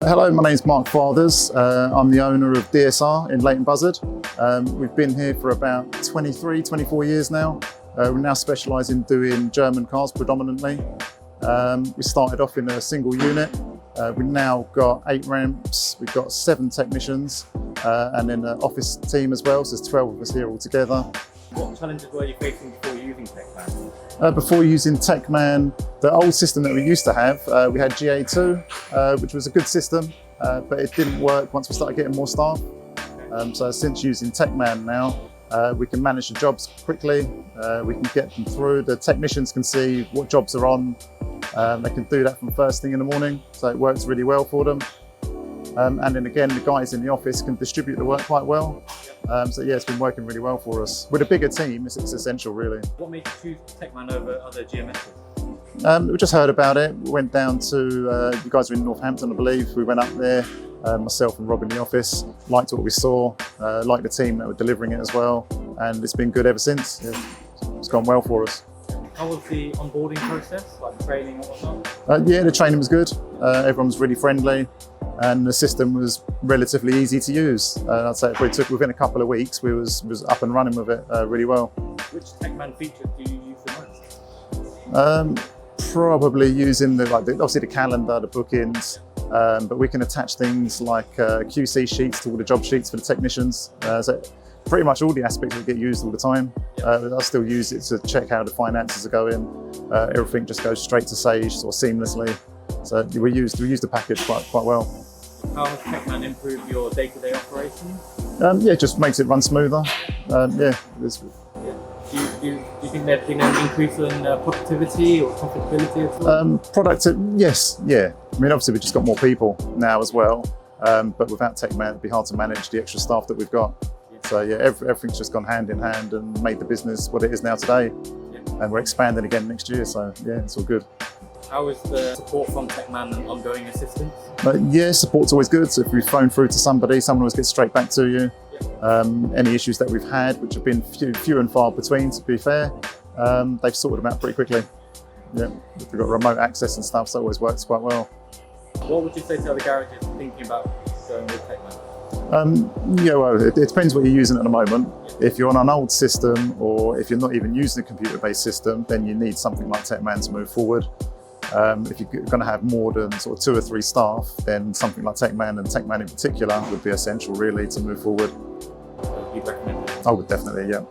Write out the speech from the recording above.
Hello, my name is Mark Fathers. I'm the owner of DSR in Leighton Buzzard. We've been here for about 24 years now. We now specialise in doing German cars predominantly. We started off in a single unit. We've now got 8 ramps, we've got 7 technicians, and then an office team as well, so there's 12 of us here all together. What challenges were you facing before using TechMan? Before using TechMan, the old system that we used to have, we had GA2, which was a good system, but it didn't work once we started getting more staff. So since using TechMan now, we can manage the jobs quickly, we can get them through, the technicians can see what jobs are on, they can do that from first thing in the morning, so it works really well for them. And then again, the guys in the office can distribute the work quite well. So yeah, it's been working really well for us. With a bigger team, it's essential really. What made you choose TechMan over other GMSs? We just heard about it. We went down to, you guys are in Northampton, I believe. We went up there, myself and Rob in the office, liked what we saw, liked the team that were delivering it as well. And it's been good ever since. Yeah, it's gone well for us. How was the onboarding process, like training and whatnot? Yeah, the training was good. Everyone was really friendly. And the system was relatively easy to use. I'd say it probably took within a couple of weeks, we was up and running with it really well. Which TechMan features do you use the most? Probably using obviously the calendar, the bookings, but we can attach things like QC sheets to all the job sheets for the technicians. So pretty much all the aspects that get used all the time. I still use it to check how the finances are going. Everything just goes straight to Sage sort of seamlessly. So we use the package quite well. How has TechMan improved your day-to-day operations? Yeah, it just makes it run smoother. Yeah. Do you think there's been an increase in productivity or profitability at all? Yes, yeah. I mean, obviously we've just got more people now as well, but without TechMan it'd be hard to manage the extra staff that we've got. So yeah, everything's just gone hand in hand and made the business what it is now today. And we're expanding again next year, so yeah, it's all good. How is the support from TechMan and ongoing assistance? Yeah, support's always good. So if we phone through to somebody, someone always gets straight back to you. Any issues that we've had, which have been few and far between, to be fair, they've sorted them out pretty quickly. Yeah, we've got remote access and stuff, so it always works quite well. What would you say to other garages thinking about going with TechMan? Yeah, well, it depends what you're using at the moment. If you're on an old system, or if you're not even using a computer-based system, then you need something like TechMan to move forward. If you're going to have more than sort of 2 or 3 staff, then something like TechMan, and TechMan in particular, would be essential really to move forward. You'd recommend it? I would definitely, yeah.